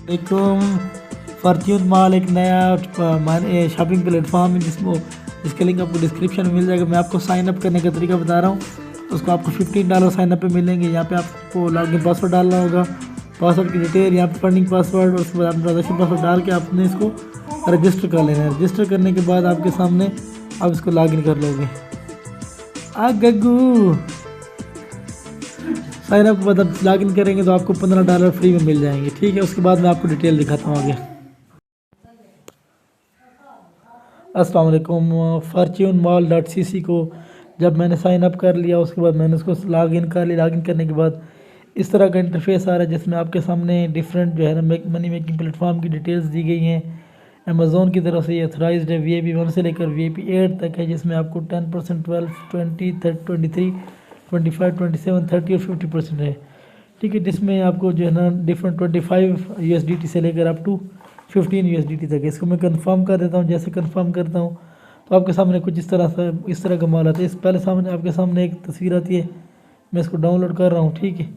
एक Fortune mall एक नया शॉपिंग प्लेटफॉर्म है जिसके लिंक आपको डिस्क्रिप्शन में मिल जाएगा। मैं आपको साइन अप करने का तरीका बता रहा हूँ। उसको आपको $15 साइन अप पे मिलेंगे। यहाँ पे आपको लॉगिन पासवर्ड डालना होगा, पासवर्ड की डिटेल, यहाँ पे फंडिंग पासवर्ड, और उसके बाद आप ट्रांजेक्शन पासवर्ड डाल के आपने इसको रजिस्टर कर लेना है। रजिस्टर करने के बाद आपके सामने आप इसको लॉगिन कर लोगे। गग्गू साइन अप के बाद आप लॉगिन करेंगे तो आपको $15 फ्री में मिल जाएंगे। ठीक है, उसके बाद मैं आपको डिटेल दिखाता हूँ आगे। अस्सलाम वालेकुम। फॉर्च्यून मॉल डॉट सी सी को जब मैंने साइन अप कर लिया, उसके बाद मैंने उसको लॉगिन कर लिया। लॉगिन करने के बाद इस तरह का इंटरफेस आ रहा है जिसमें आपके सामने डिफरेंट जो है ना मनी मेकिंग प्लेटफॉर्म की डिटेल्स दी गई हैं। अमेज़ोन की तरफ से ये ऑथराइज्ड है। VIP 1 से लेकर VIP 8 तक है, जिसमें आपको 10%, 12, 20, 23, 25, 27, 30 और 50% है। ठीक है, जिसमें आपको जो है ना डिफरेंट 25 USDT से लेकर अप टू 15 USDT तक है। इसको मैं कंफर्म कर देता हूँ। जैसे कंफर्म करता हूँ तो आपके सामने कुछ इस तरह का माल आता है। इस पहले सामने आपके सामने एक तस्वीर आती है, मैं इसको डाउनलोड कर रहा हूँ। ठीक है,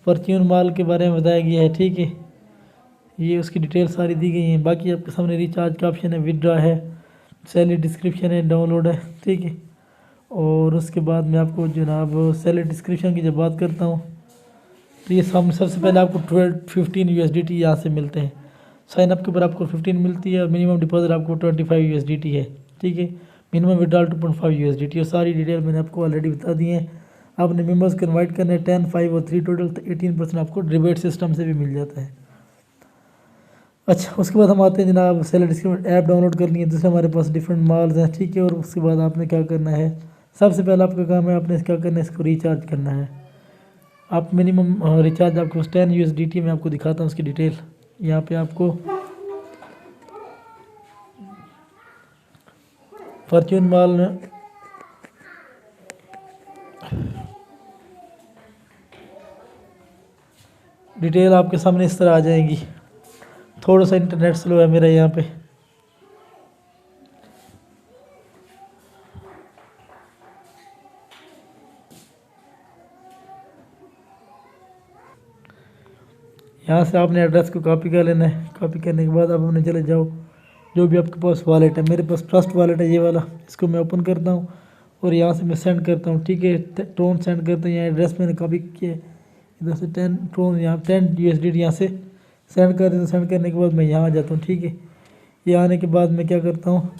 फॉर्च्यून माल के बारे में बताया गया है। ठीक है, ये उसकी डिटेल सारी दी गई हैं। बाकी आपके सामने रिचार्ज का ऑप्शन है, विड्रॉ है, सैलरी डिस्क्रिप्शन है, डाउनलोड है। ठीक है, और उसके बाद मैं आपको जनाब सैलरी डिस्क्रिप्शन की जब बात करता हूँ तो ये सामने सबसे पहले आपको 15 USDT यहाँ से मिलते हैं। साइन अप के ऊपर आपको 15 मिलती है और मिनिमम डिपॉजिट आपको 25 USDT है। ठीक है, मिनिमम विड्रॉल 2.5 USDT। और सारी डिटेल मैंने आपको ऑलरेडी बता दी है। आपने मेम्बर्स को इन्वाइट करना है 10, 5 और 3 टोटल, तो 18% आपको रिबेट सिस्टम से भी मिल जाता है। अच्छा, उसके बाद हम आते हैं जनाब सैलरी डिस्क्रिप्शन ऐप डाउनलोड करनी है। दूसरे हमारे पास डिफरेंट मॉल्स हैं। ठीक है, और उसके बाद आपने क्या करना है, सबसे पहले आपका काम है आपने क्या करना है, इसको रिचार्ज करना है। आप मिनिमम रिचार्ज आपको 10 USDT में आपको दिखाता हूँ उसकी डिटेल। यहाँ पे आपको फॉर्च्यून मॉल डिटेल आपके सामने इस तरह आ जाएगी। थोड़ा सा इंटरनेट स्लो है मेरा यहाँ पे। यहाँ से आपने एड्रेस को कॉपी कर लेना है। कॉपी करने के बाद आप अपने चले जाओ जो भी आपके पास वॉलेट है। मेरे पास ट्रस्ट वॉलेट है ये वाला, इसको मैं ओपन करता हूँ और यहाँ से मैं सेंड करता हूँ। ठीक है, टोन सेंड करता हूँ। यहाँ एड्रेस मैंने कॉपी किया, इधर से 10 टोन, यहाँ 10 USDT यहाँ से सेंड कर देता हूँ। सेंड करने के बाद मैं यहाँ आ जाता हूँ। ठीक है, ये आने के बाद मैं क्या करता हूँ,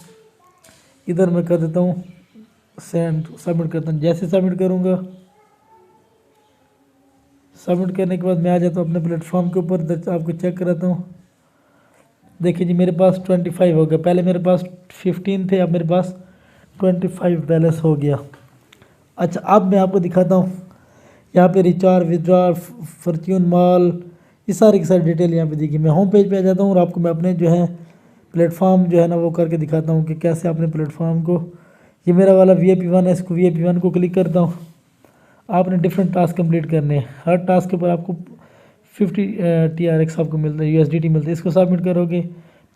इधर मैं कर देता हूँ सेंड, सबमिट करता हूँ। जैसे सबमिट करूँगा, सबमिट करने के बाद मैं आ जाता हूँ अपने प्लेटफॉर्म के ऊपर। आपको चेक कराता हूँ। देखिए जी, मेरे पास 25 हो गया। पहले मेरे पास 15 थे, अब मेरे पास 25 बैलेंस हो गया। अच्छा, अब मैं आपको दिखाता हूँ यहाँ पे रिचार्ज, विड्रॉल, फॉर्च्यून मॉल, ये सारी की सारी डिटेल यहाँ पे दी गई। मैं होम पेज पे आ जाता हूँ और आपको मैं अपने जो है प्लेटफॉर्म जो है ना वो करके दिखाता हूँ कि कैसे अपने प्लेटफॉर्म को, ये मेरा वाला VIP 1 है, इसको VIP 1 को क्लिक करता हूँ। आपने डिफरेंट टास्क कंप्लीट करने हैं। हर टास्क के ऊपर आपको 50 TRX आपको मिलता है, USDT मिलता है। इसको सबमिट करोगे,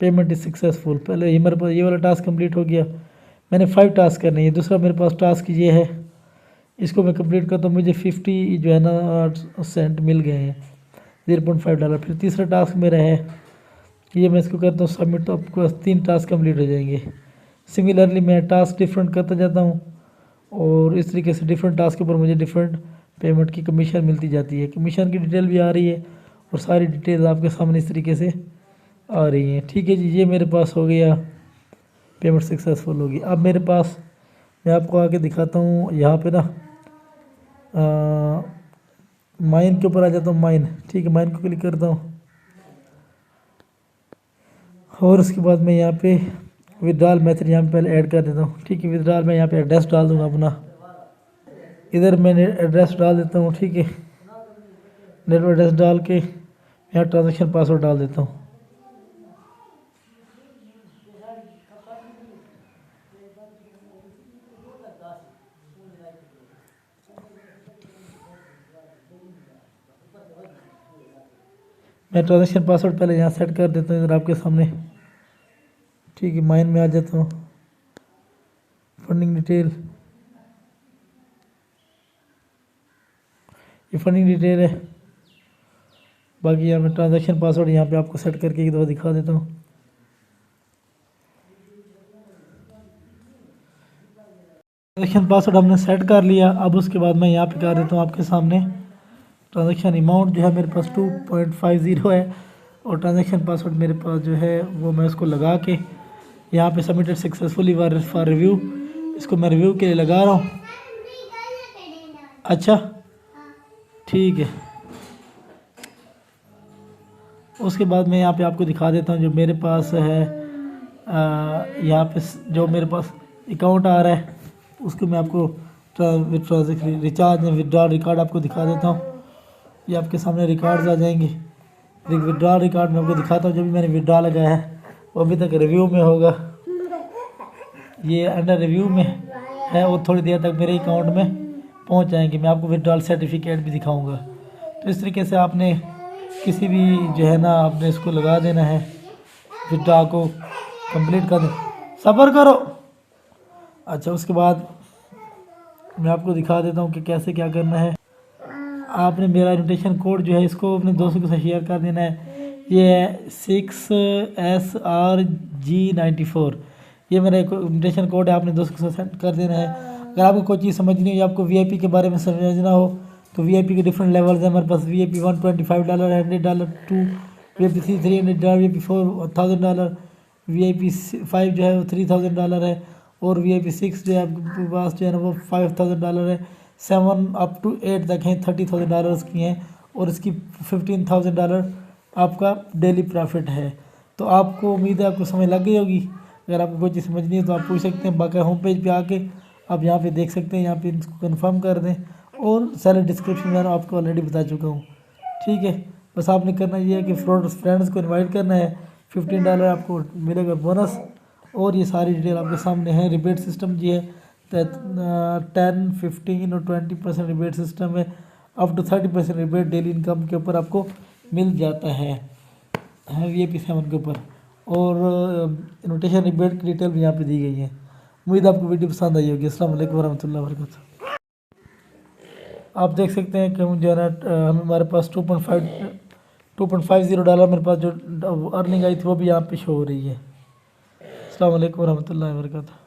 पेमेंट इज सक्सेसफुल। पहले ये मेरे पास ये वाला टास्क कंप्लीट हो गया। मैंने 5 टास्क करने हैं। दूसरा मेरे पास टास्क ये है, इसको मैं कंप्लीट करता हूँ, मुझे 50 जो है ना सेंट मिल गए हैं, $0.5। फिर तीसरा टास्क मेरा है, ये मैं इसको करता हूँ सबमिट, तो आपको 3 टास्क कंप्लीट हो जाएंगे। सिमिलरली मैं टास्क डिफरेंट करता जाता हूँ और इस तरीके से डिफरेंट टास्क के ऊपर मुझे डिफरेंट पेमेंट की कमीशन मिलती जाती है। कमीशन की डिटेल भी आ रही है और सारी डिटेल आपके सामने इस तरीके से आ रही हैं। ठीक है जी, ये मेरे पास हो गया, पेमेंट सक्सेसफुल होगी। अब मेरे पास मैं आपको आके दिखाता हूँ यहाँ पे ना माइन के ऊपर आ जाता हूँ। माइन, ठीक है, माइन को क्लिक करता हूँ और उसके बाद मैं यहाँ पे विड्रॉल मेथड यहाँ पे पहले ऐड कर देता हूँ। ठीक है, विड्रॉल में यहाँ पे एड्रेस डाल दूँगा अपना, इधर मैंने एड्रेस डाल देता हूँ। ठीक है, नेटवर्क एड्रेस डाल के यहाँ ट्रांजेक्शन पासवर्ड डाल देता हूँ। मैं ट्रांजेक्शन पासवर्ड पहले यहाँ सेट कर देता हूँ इधर आपके सामने। ठीक है, माइन में आ जाता हूँ, फंडिंग डिटेल, ये फंडिंग डिटेल है। बाकी यहाँ मैं ट्रांजैक्शन पासवर्ड यहाँ पे आपको सेट करके एक दफ़ा दिखा देता हूँ। ट्रांजैक्शन पासवर्ड हमने सेट कर लिया। अब उसके बाद मैं यहाँ पे कर देता हूँ आपके सामने ट्रांजैक्शन अमाउंट जो है मेरे पास 2.50 है और ट्रांजैक्शन पासवर्ड मेरे पास जो है वो मैं उसको लगा के यहाँ पे सबमिटेड सक्सेसफुली फॉर रिव्यू, इसको मैं रिव्यू के लिए लगा रहा हूँ। अच्छा ठीक है। उसके बाद मैं यहाँ पे आपको दिखा देता हूँ जो मेरे पास है यहाँ पे जो मेरे पास अकाउंट आ रहा है उसको मैं आपको रिचार्ज विड्रॉल रिकॉर्ड आपको दिखा देता हूँ। ये आपके सामने रिकॉर्ड्स आ जाएंगे। विड्रॉल रिकॉर्ड में आपको दिखाता हूँ जो भी मैंने विड्रॉ लगाया है वो अभी तक रिव्यू में होगा। ये अंडर रिव्यू में है, वो थोड़ी देर तक मेरे अकाउंट में पहुँच जाएंगे। मैं आपको विड्रॉल सर्टिफिकेट भी दिखाऊँगा। तो इस तरीके से आपने किसी भी जो है ना आपने इसको लगा देना है, विड्रॉ को कंप्लीट कर दो। सब्र करो। अच्छा उसके बाद मैं आपको दिखा देता हूँ कि कैसे क्या करना है। आपने मेरा इन्विटेशन कोड जो है इसको अपने दोस्तों के साथ शेयर कर देना है। ये है 6SRG94, ये मेरा एक इन्विटेशन कोड है, आपने दोस्तों के साथ सेंड कर देना है। अगर आपको कोई चीज़ समझनी हो या आपको VIP के बारे में समझना हो तो VIP के डिफरेंट लेवल्स हैं हमारे पास। VIP $125, $100, 2 VIP 3 $300, VIP 4 $1000, VIP 5 जो है वो $3000 है और VIP 6 जो है आपके पास जो है ना वो $5000 है। 7 अप टू 8 तक हैं $30,000 की हैं और इसकी $15,000 आपका डेली प्रॉफिट है। तो आपको उम्मीद है आपको समझ लग गई होगी। अगर आपको कोई चीज़ समझनी है तो आप पूछ सकते हैं। बाकी होम पेज पे आके आप यहाँ पे देख सकते हैं, यहाँ पे इसको कंफर्म कर दें और सारे डिस्क्रिप्शन में आपको ऑलरेडी बता चुका हूँ। ठीक है, बस आपने करना ये है कि फ्रेंड्स को इन्वाइट करना है। $15 आपको मिलेगा बोनस और ये सारी डिटेल आपके सामने है। रिबेट सिस्टम जी है 10, 15 और 20% रिबेट सिस्टम है। Up to 30% rebate daily income के ऊपर आपको मिल जाता है VIP 7 के ऊपर। और इन्विटेशन रिबेट की डिटेल भी यहाँ पे दी गई है। उम्मीद आपको वीडियो पसंद आई होगी। अस्सलाम वालेकुम वरहमतुल्लाहि वबरकातुहू। आप देख सकते हैं कि जो है ना हमारे पास $2.50 मेरे पास जो अर्निंग आई थी वो भी यहाँ पे शो हो रही है। अस्सलाम वालेकुम वरहमतुल्लाहि वबरकातुहू।